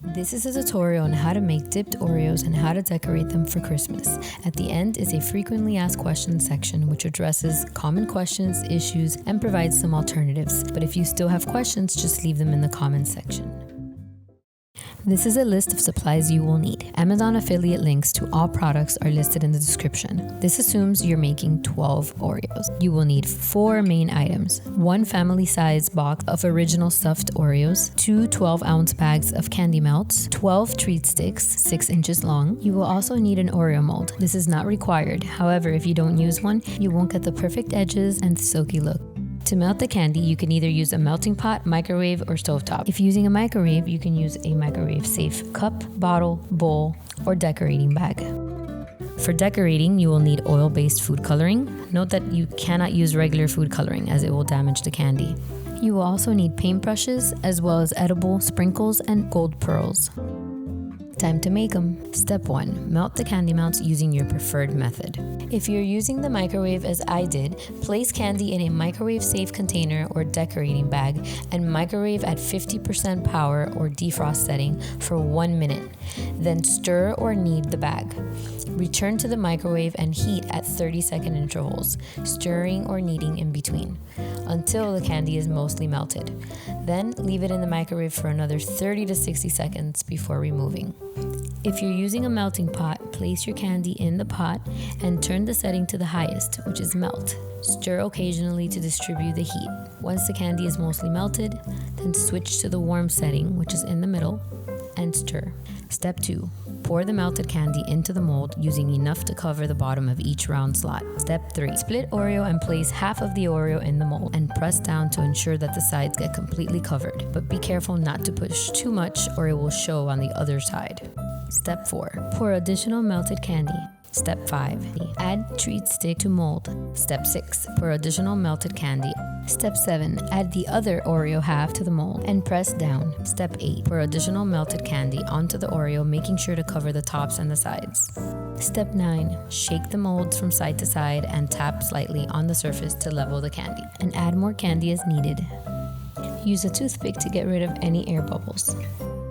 This is a tutorial on how to make dipped Oreos and how to decorate them for Christmas. At the end is a frequently asked questions section which addresses common questions, issues, and provides some alternatives. But if you still have questions, just leave them in the comments section. This is a list of supplies you will need. Amazon affiliate links to all products are listed in the description. This assumes you're making 12 Oreos. You will need 4 main items: 1 family-sized box of original stuffed Oreos, 2 12-ounce bags of candy melts, 12 treat sticks 6 inches long. You will also need an Oreo mold. This is not required. However, if you don't use one, you won't get the perfect edges and silky look. To melt the candy, you can either use a melting pot, microwave, or stovetop. If using a microwave, you can use a microwave-safe cup, bottle, bowl, or decorating bag. For decorating, you will need oil-based food coloring. Note that you cannot use regular food coloring as it will damage the candy. You will also need paintbrushes as well as edible sprinkles and gold pearls. Time to make them. Step 1. Melt the candy melts using your preferred method. If you're using the microwave as I did, place candy in a microwave-safe container or decorating bag and microwave at 50% power or defrost setting for 1 minute. Then stir or knead the bag. Return to the microwave and heat at 30-second intervals, stirring or kneading in between, until the candy is mostly melted. Then leave it in the microwave for another 30 to 60 seconds before removing. If you're using a melting pot, place your candy in the pot and turn the setting to the highest, which is melt. Stir occasionally to distribute the heat. Once the candy is mostly melted, then switch to the warm setting, which is in the middle, and stir. Step 2. Pour the melted candy into the mold using enough to cover the bottom of each round slot. Step 3. Split Oreo and place half of the Oreo in the mold and press down to ensure that the sides get completely covered. But be careful not to push too much or it will show on the other side. Step 4. Pour additional melted candy. Step 5. Add treat stick to mold. Step 6. Pour additional melted candy. Step 7. Add the other Oreo half to the mold and press down. Step 8. Pour additional melted candy onto the Oreo, making sure to cover the tops and the sides. Step 9. Shake the molds from side to side and tap slightly on the surface to level the candy. And add more candy as needed. Use a toothpick to get rid of any air bubbles.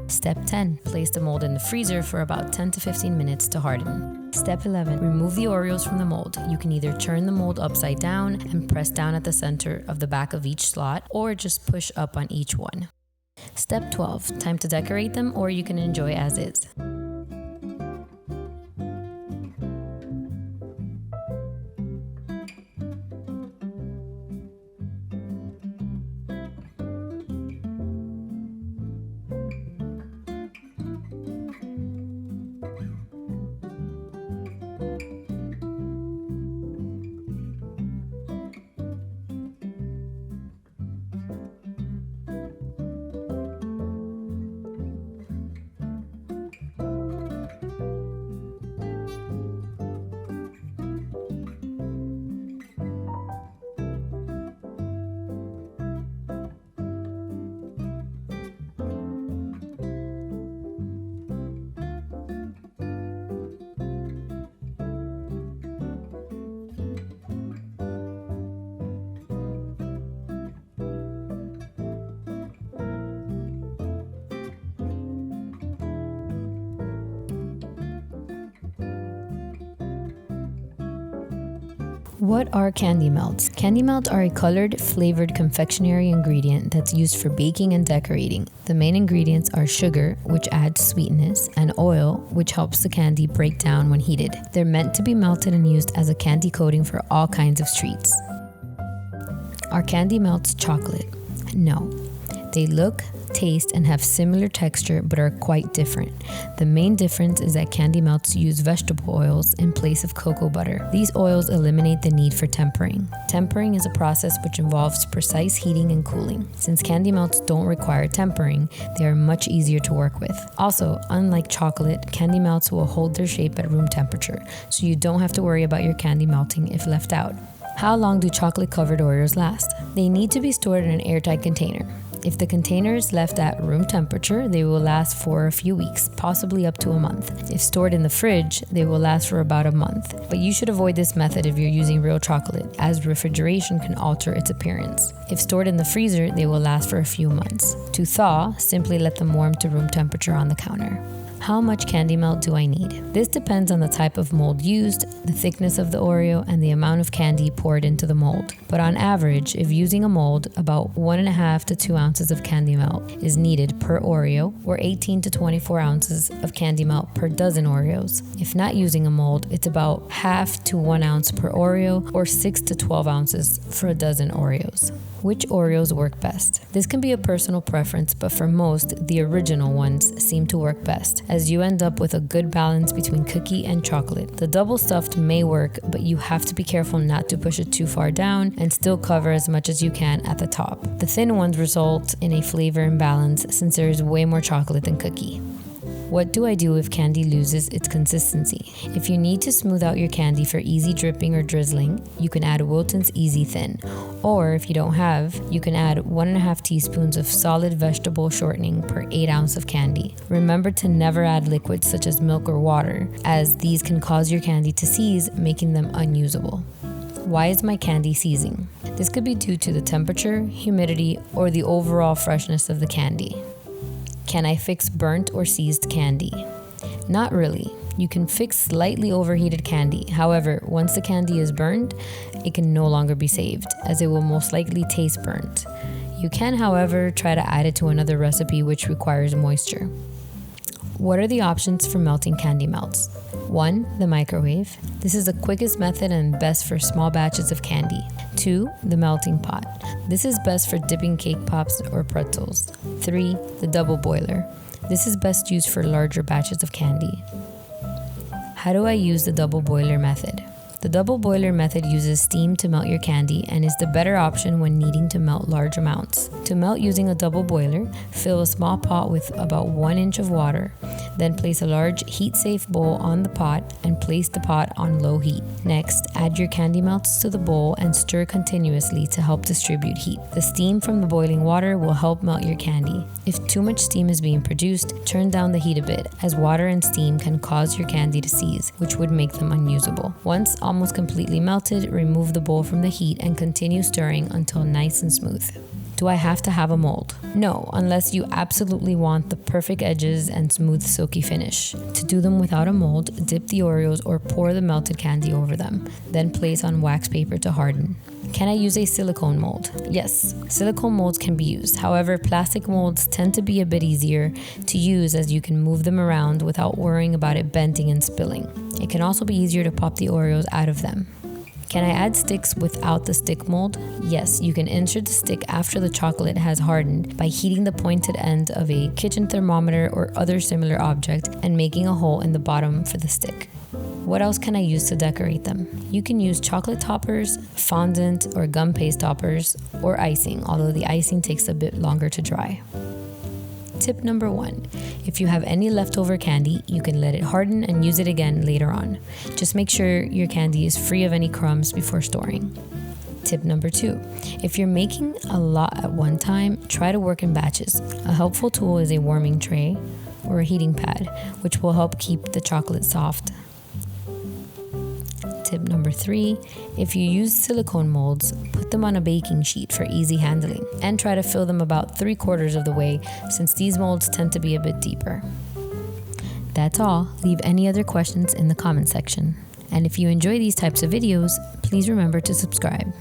Step 10. Place the mold in the freezer for about 10 to 15 minutes to harden. Step 11. Remove the Oreos from the mold. You can either turn the mold upside down and press down at the center of the back of each slot, or just push up on each one. Step 12. Time to decorate them, or you can enjoy as is. What are candy melts? Candy melts are a colored, flavored confectionery ingredient that's used for baking and decorating. The main ingredients are sugar, which adds sweetness, and oil, which helps the candy break down when heated. They're meant to be melted and used as a candy coating for all kinds of treats. Are candy melts chocolate? No. They look, taste, and have similar texture but are quite different. The main difference is that candy melts use vegetable oils in place of cocoa butter. These oils eliminate the need for tempering. Tempering is a process which involves precise heating and cooling. Since candy melts don't require tempering, they are much easier to work with. Also, unlike chocolate, candy melts will hold their shape at room temperature, so you don't have to worry about your candy melting if left out. How long do chocolate-covered Oreos last? They need to be stored in an airtight container. If the container is left at room temperature, they will last for a few weeks, possibly up to a month. If stored in the fridge, they will last for about a month. But you should avoid this method if you're using real chocolate, as refrigeration can alter its appearance. If stored in the freezer, they will last for a few months. To thaw, simply let them warm to room temperature on the counter. How much candy melt do I need? This depends on the type of mold used, the thickness of the Oreo, and the amount of candy poured into the mold. But on average, if using a mold, about 1.5 to 2 ounces of candy melt is needed per Oreo, or 18 to 24 ounces of candy melt per dozen Oreos. If not using a mold, it's about half to 1 ounce per Oreo, or 6 to 12 ounces for a dozen Oreos. Which Oreos work best? This can be a personal preference, but for most, the original ones seem to work best, as you end up with a good balance between cookie and chocolate. The double stuffed may work, but you have to be careful not to push it too far down and still cover as much as you can at the top. The thin ones result in a flavor imbalance since there is way more chocolate than cookie. What do I do if candy loses its consistency? If you need to smooth out your candy for easy dripping or drizzling, you can add Wilton's Easy Thin. Or if you don't have, you can add 1.5 teaspoons of solid vegetable shortening per 8 ounce of candy. Remember to never add liquids such as milk or water, as these can cause your candy to seize, making them unusable. Why is my candy seizing? This could be due to the temperature, humidity, or the overall freshness of the candy. Can I fix burnt or seized candy? Not really. You can fix slightly overheated candy. However, once the candy is burned, it can no longer be saved, as it will most likely taste burnt. You can, however, try to add it to another recipe which requires moisture. What are the options for melting candy melts? 1. The microwave. This is the quickest method and best for small batches of candy. 2. The melting pot. This is best for dipping cake pops or pretzels. 3. The double boiler. This is best used for larger batches of candy. How do I use the double boiler method? The double boiler method uses steam to melt your candy and is the better option when needing to melt large amounts. To melt using a double boiler, fill a small pot with about 1 inch of water. Then place a large heat-safe bowl on the pot and place the pot on low heat. Next, add your candy melts to the bowl and stir continuously to help distribute heat. The steam from the boiling water will help melt your candy. If too much steam is being produced, turn down the heat a bit, as water and steam can cause your candy to seize, which would make them unusable. Once almost completely melted, remove the bowl from the heat and continue stirring until nice and smooth. Do I have to have a mold? No, unless you absolutely want the perfect edges and smooth silky finish. To do them without a mold, dip the Oreos or pour the melted candy over them, then place on wax paper to harden. Can I use a silicone mold? Yes, silicone molds can be used. However, plastic molds tend to be a bit easier to use as you can move them around without worrying about it bending and spilling. It can also be easier to pop the Oreos out of them. Can I add sticks without the stick mold? Yes, you can insert the stick after the chocolate has hardened by heating the pointed end of a kitchen thermometer or other similar object and making a hole in the bottom for the stick. What else can I use to decorate them? You can use chocolate toppers, fondant or gum paste toppers, or icing, although the icing takes a bit longer to dry. Tip number 1. If you have any leftover candy, you can let it harden and use it again later on. Just make sure your candy is free of any crumbs before storing. Tip number 2. If you're making a lot at one time, try to work in batches. A helpful tool is a warming tray or a heating pad, which will help keep the chocolate soft. Tip number 3, if you use silicone molds, put them on a baking sheet for easy handling and try to fill them about 3/4 of the way since these molds tend to be a bit deeper. That's all. Leave any other questions in the comment section. And if you enjoy these types of videos, please remember to subscribe.